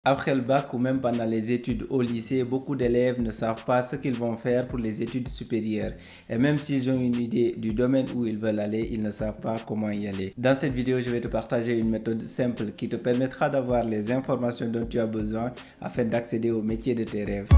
Après le bac ou même pendant les études au lycée, beaucoup d'élèves ne savent pas ce qu'ils vont faire pour les études supérieures. Et même s'ils ont une idée du domaine où ils veulent aller, ils ne savent pas comment y aller. Dans cette vidéo, je vais te partager une méthode simple qui te permettra d'avoir les informations dont tu as besoin afin d'accéder au métier de tes rêves.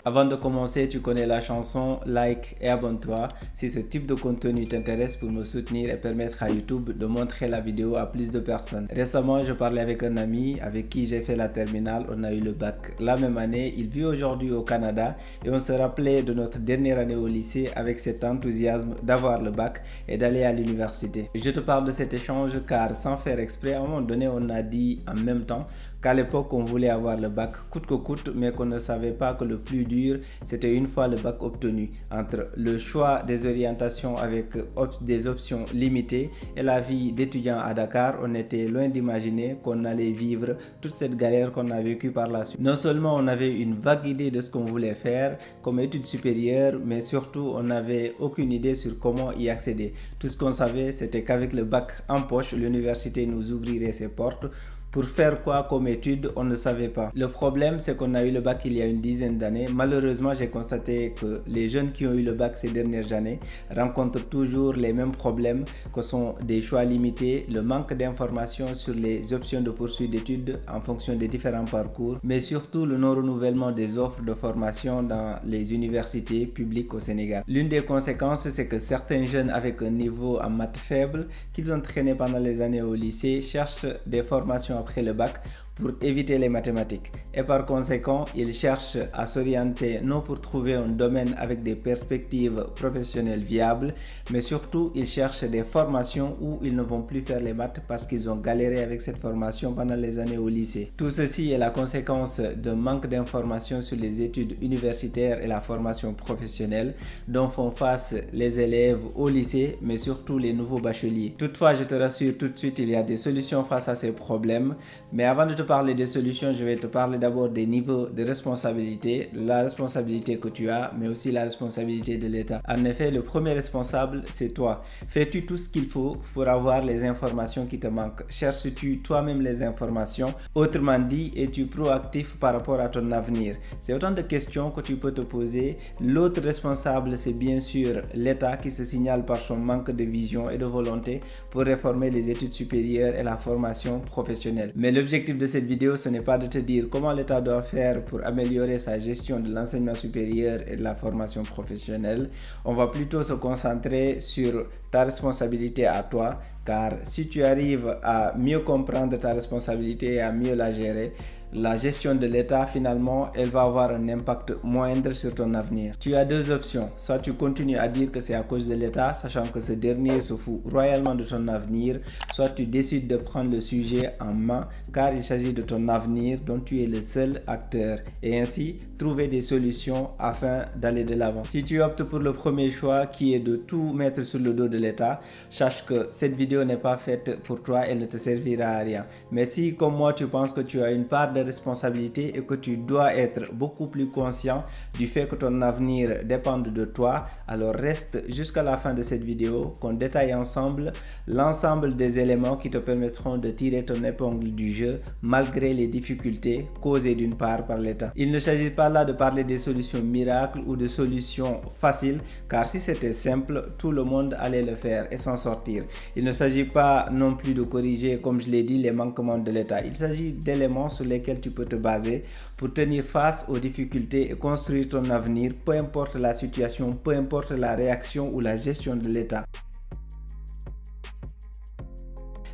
Avant de commencer, tu connais la chanson, like et abonne-toi si ce type de contenu t'intéresse pour me soutenir et permettre à YouTube de montrer la vidéo à plus de personnes. Récemment, je parlais avec un ami avec qui j'ai fait la terminale, on a eu le bac la même année. Il vit aujourd'hui au Canada et on se rappelait de notre dernière année au lycée avec cet enthousiasme d'avoir le bac et d'aller à l'université. Je te parle de cet échange car sans faire exprès, à un moment donné, on a dit en même temps qu'à l'époque on voulait avoir le bac coûte que coûte, mais qu'on ne savait pas que le plus dur c'était une fois le bac obtenu. Entre le choix des orientations avec des options limitées et la vie d'étudiant à Dakar, on était loin d'imaginer qu'on allait vivre toute cette galère qu'on a vécue par la suite. Non seulement on avait une vague idée de ce qu'on voulait faire comme études supérieures, mais surtout on n'avait aucune idée sur comment y accéder. Tout ce qu'on savait, c'était qu'avec le bac en poche, l'université nous ouvrirait ses portes. Pour faire quoi comme étude, on ne savait pas. Le problème, c'est qu'on a eu le bac il y a une dizaine d'années. Malheureusement, j'ai constaté que les jeunes qui ont eu le bac ces dernières années rencontrent toujours les mêmes problèmes que sont des choix limités, le manque d'informations sur les options de poursuite d'études en fonction des différents parcours, mais surtout le non-renouvellement des offres de formation dans les universités publiques au Sénégal. L'une des conséquences, c'est que certains jeunes avec un niveau en maths faible, qu'ils ont traîné pendant les années au lycée, cherchent des formations après le bac pour éviter les mathématiques et par conséquent ils cherchent à s'orienter non pour trouver un domaine avec des perspectives professionnelles viables, mais surtout ils cherchent des formations où ils ne vont plus faire les maths parce qu'ils ont galéré avec cette formation pendant les années au lycée. Tout ceci est la conséquence d'un manque d'informations sur les études universitaires et la formation professionnelle dont font face les élèves au lycée, mais surtout les nouveaux bacheliers. Toutefois, je te rassure tout de suite, il y a des solutions face à ces problèmes, mais avant de te parler des solutions, je vais te parler d'abord des niveaux de responsabilité, la responsabilité que tu as, mais aussi la responsabilité de l'État. En effet, le premier responsable, c'est toi. Fais-tu tout ce qu'il faut pour avoir les informations qui te manquent? Cherches-tu toi-même les informations? Autrement dit, es-tu proactif par rapport à ton avenir? C'est autant de questions que tu peux te poser. L'autre responsable, c'est bien sûr l'État qui se signale par son manque de vision et de volonté pour réformer les études supérieures et la formation professionnelle. Mais l'objectif de cette vidéo, ce n'est pas de te dire comment l'État doit faire pour améliorer sa gestion de l'enseignement supérieur et de la formation professionnelle. On va plutôt se concentrer sur ta responsabilité à toi, car si tu arrives à mieux comprendre ta responsabilité et à mieux la gérer, la gestion de l'État, finalement, elle va avoir un impact moindre sur ton avenir. Tu as deux options. Soit tu continues à dire que c'est à cause de l'État, sachant que ce dernier se fout royalement de ton avenir, soit tu décides de prendre le sujet en main, car il s'agit de ton avenir dont tu es le seul acteur, et ainsi trouver des solutions afin d'aller de l'avant. Si tu optes pour le premier choix, qui est de tout mettre sur le dos de l'État, sache que cette vidéo n'est pas faite pour toi, elle ne te servira à rien. Mais si, comme moi, tu penses que tu as une part de responsabilité et que tu dois être beaucoup plus conscient du fait que ton avenir dépend de toi, alors reste jusqu'à la fin de cette vidéo qu'on détaille ensemble l'ensemble des éléments qui te permettront de tirer ton épingle du jeu malgré les difficultés causées d'une part par l'État. Il ne s'agit pas là de parler des solutions miracles ou de solutions faciles, car si c'était simple, tout le monde allait le faire et s'en sortir. Il ne s'agit pas non plus de corriger, comme je l'ai dit, les manquements de l'État. Il s'agit d'éléments sur lesquels tu peux te baser pour tenir face aux difficultés et construire ton avenir, peu importe la situation, peu importe la réaction ou la gestion de l'État.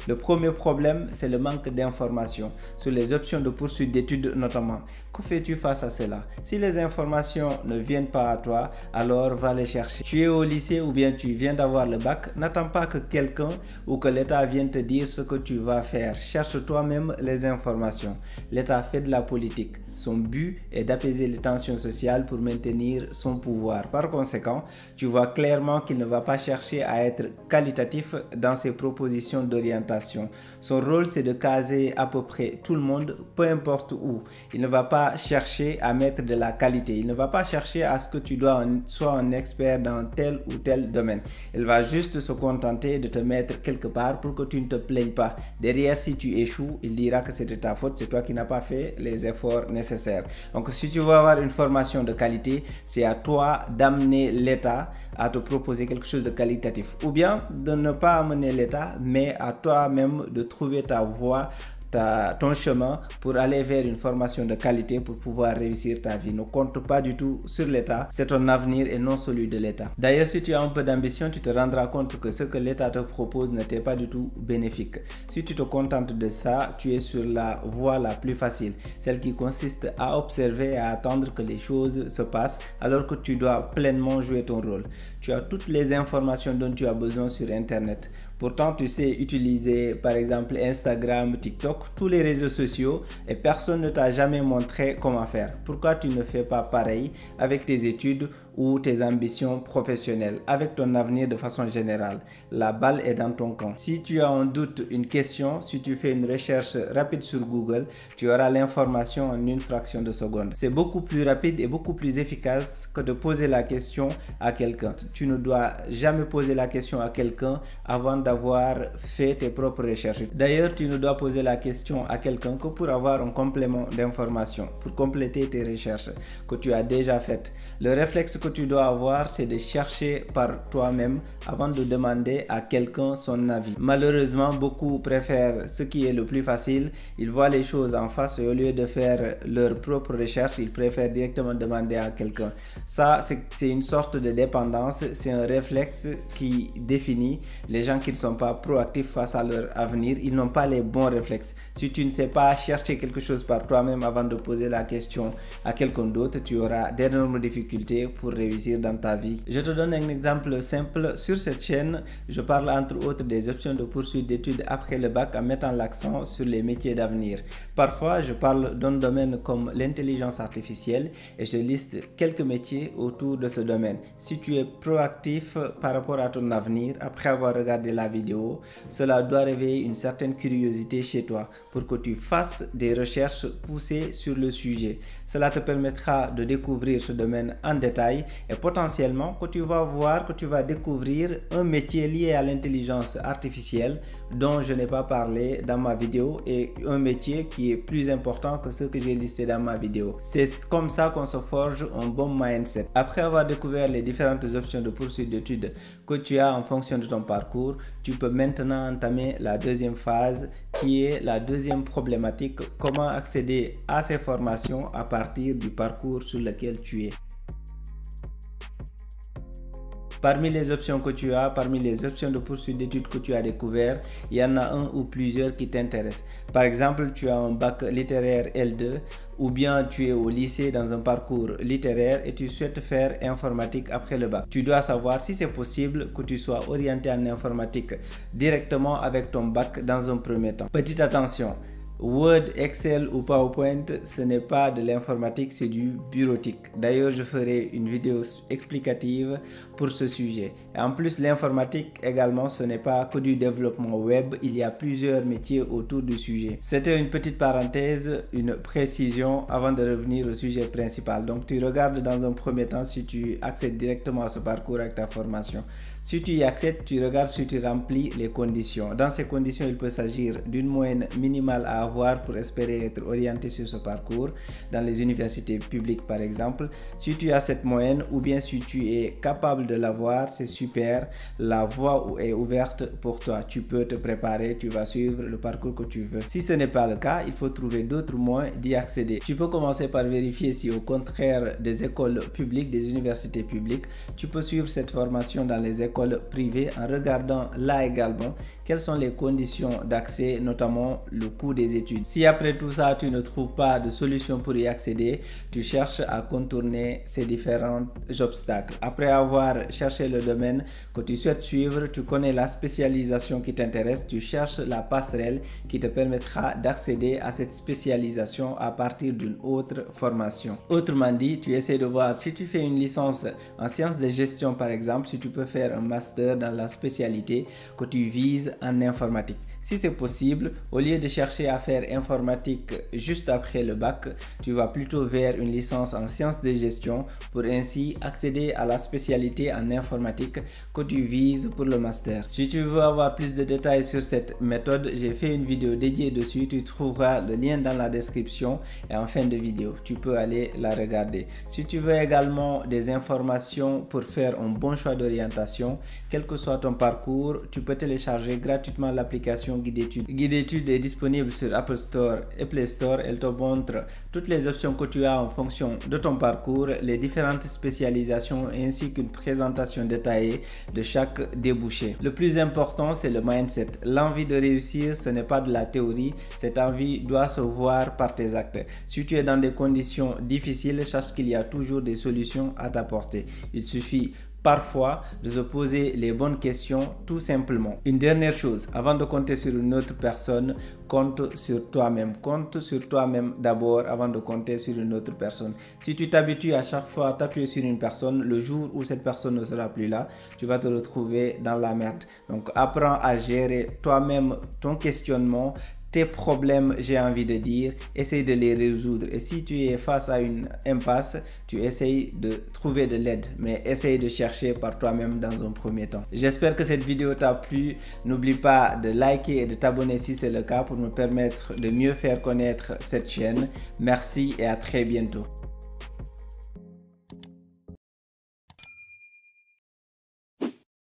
Le premier problème, c'est le manque d'informations sur les options de poursuite d'études notamment. Que fais-tu face à cela? Si les informations ne viennent pas à toi, alors va les chercher. Tu es au lycée ou bien tu viens d'avoir le bac, n'attends pas que quelqu'un ou que l'État vienne te dire ce que tu vas faire. Cherche toi-même les informations. L'État fait de la politique. Son but est d'apaiser les tensions sociales pour maintenir son pouvoir. Par conséquent, tu vois clairement qu'il ne va pas chercher à être qualitatif dans ses propositions d'orientation. Son rôle, c'est de caser à peu près tout le monde, peu importe où. Il ne va pas pas chercher à mettre de la qualité. Il ne va pas chercher à ce que tu sois un expert dans tel ou tel domaine. Il va juste se contenter de te mettre quelque part pour que tu ne te plaignes pas. Derrière, si tu échoues, il dira que c'est de ta faute, c'est toi qui n'as pas fait les efforts nécessaires. Donc si tu veux avoir une formation de qualité, c'est à toi d'amener l'État à te proposer quelque chose de qualitatif. Ou bien de ne pas amener l'État, mais à toi-même de trouver ta voie, ton chemin pour aller vers une formation de qualité pour pouvoir réussir ta vie. Ne compte pas du tout sur l'État, c'est ton avenir et non celui de l'État. D'ailleurs, si tu as un peu d'ambition, tu te rendras compte que ce que l'État te propose ne t'est pas du tout bénéfique. Si tu te contentes de ça, tu es sur la voie la plus facile, celle qui consiste à observer et à attendre que les choses se passent alors que tu dois pleinement jouer ton rôle. Tu as toutes les informations dont tu as besoin sur Internet. Pourtant, tu sais utiliser par exemple Instagram, TikTok, tous les réseaux sociaux et personne ne t'a jamais montré comment faire. Pourquoi tu ne fais pas pareil avec tes études ou tes ambitions professionnelles, avec ton avenir de façon générale? La balle est dans ton camp. Si tu as un doute, une question, si tu fais une recherche rapide sur Google, tu auras l'information en une fraction de seconde. C'est beaucoup plus rapide et beaucoup plus efficace que de poser la question à quelqu'un. Tu ne dois jamais poser la question à quelqu'un avant d'avoir fait tes propres recherches. D'ailleurs, tu ne dois poser la question à quelqu'un que pour avoir un complément d'information, pour compléter tes recherches que tu as déjà faites. Le réflexe que tu dois avoir, c'est de chercher par toi-même avant de demander à quelqu'un son avis. Malheureusement, beaucoup préfèrent ce qui est le plus facile. Ils voient les choses en face et au lieu de faire leur propre recherche, ils préfèrent directement demander à quelqu'un. Ça, c'est une sorte de dépendance. C'est un réflexe qui définit les gens qui ne sont pas proactifs face à leur avenir. Ils n'ont pas les bons réflexes. Si tu ne sais pas chercher quelque chose par toi-même avant de poser la question à quelqu'un d'autre, tu auras d'énormes difficultés pour réussir dans ta vie. Je te donne un exemple simple. Sur cette chaîne, je parle entre autres des options de poursuite d'études après le bac en mettant l'accent sur les métiers d'avenir. Parfois, je parle d'un domaine comme l'intelligence artificielle et je liste quelques métiers autour de ce domaine. Si tu es proactif par rapport à ton avenir, après avoir regardé la vidéo, cela doit réveiller une certaine curiosité chez toi pour que tu fasses des recherches poussées sur le sujet. Cela te permettra de découvrir ce domaine en détail et potentiellement que tu vas voir, que tu vas découvrir un métier lié à l'intelligence artificielle dont je n'ai pas parlé dans ma vidéo et un métier qui est plus important que ce que j'ai listé dans ma vidéo. C'est comme ça qu'on se forge un bon mindset. Après avoir découvert les différentes options de poursuite d'études que tu as en fonction de ton parcours, tu peux maintenant entamer la deuxième phase qui est la deuxième problématique: comment accéder à ces formations à partir du parcours sur lequel tu es. Parmi les options que tu as, parmi les options de poursuite d'études que tu as découvert, il y en a un ou plusieurs qui t'intéressent. Par exemple, tu as un bac littéraire L2 ou bien tu es au lycée dans un parcours littéraire et tu souhaites faire informatique après le bac. Tu dois savoir si c'est possible que tu sois orienté en informatique directement avec ton bac dans un premier temps. Petite attention. Word, Excel ou PowerPoint, ce n'est pas de l'informatique, c'est du bureautique. D'ailleurs, je ferai une vidéo explicative pour ce sujet. Et en plus, l'informatique également, ce n'est pas que du développement web, il y a plusieurs métiers autour du sujet. C'était une petite parenthèse, une précision avant de revenir au sujet principal. Donc, tu regardes dans un premier temps si tu accèdes directement à ce parcours avec ta formation. Si tu y accèdes, tu regardes si tu remplis les conditions. Dans ces conditions, il peut s'agir d'une moyenne minimale à avoir pour espérer être orienté sur ce parcours dans les universités publiques par exemple. Si tu as cette moyenne ou bien si tu es capable de l'avoir, c'est super. La voie est ouverte pour toi. Tu peux te préparer, tu vas suivre le parcours que tu veux. Si ce n'est pas le cas, il faut trouver d'autres moyens d'y accéder. Tu peux commencer par vérifier si au contraire des écoles publiques, des universités publiques, tu peux suivre cette formation dans les écoles privées en regardant là également quelles sont les conditions d'accès, notamment le coût des études. Si après tout ça tu ne trouves pas de solution pour y accéder, tu cherches à contourner ces différents obstacles. Après avoir cherché le domaine que tu souhaites suivre, tu connais la spécialisation qui t'intéresse, tu cherches la passerelle qui te permettra d'accéder à cette spécialisation à partir d'une autre formation. Autrement dit, tu essaies de voir si tu fais une licence en sciences de gestion par exemple, si tu peux faire un master dans la spécialité que tu vises en informatique. Si c'est possible, au lieu de chercher à faire informatique juste après le bac, tu vas plutôt vers une licence en sciences de gestion pour ainsi accéder à la spécialité en informatique que tu vises pour le master. Si tu veux avoir plus de détails sur cette méthode, j'ai fait une vidéo dédiée dessus, tu trouveras le lien dans la description et en fin de vidéo, tu peux aller la regarder. Si tu veux également des informations pour faire un bon choix d'orientation, quel que soit ton parcours, tu peux télécharger gratuitement l'application Guide Études. Guide Études est disponible sur Apple Store et Play Store. Elle te montre toutes les options que tu as en fonction de ton parcours, les différentes spécialisations ainsi qu'une présentation détaillée de chaque débouché. Le plus important, c'est le mindset. L'envie de réussir, ce n'est pas de la théorie. Cette envie doit se voir par tes actes. Si tu es dans des conditions difficiles, sache qu'il y a toujours des solutions à t'apporter. Il suffit parfois de se poser les bonnes questions tout simplement. Une dernière chose, avant de compter sur une autre personne, compte sur toi-même. Compte sur toi-même d'abord avant de compter sur une autre personne. Si tu t'habitues à chaque fois à t'appuyer sur une personne, le jour où cette personne ne sera plus là, tu vas te retrouver dans la merde. Donc apprends à gérer toi-même ton questionnement, tes problèmes, j'ai envie de dire, essaye de les résoudre. Et si tu es face à une impasse, tu essayes de trouver de l'aide, mais essaye de chercher par toi-même dans un premier temps. J'espère que cette vidéo t'a plu. N'oublie pas de liker et de t'abonner si c'est le cas pour me permettre de mieux faire connaître cette chaîne. Merci et à très bientôt.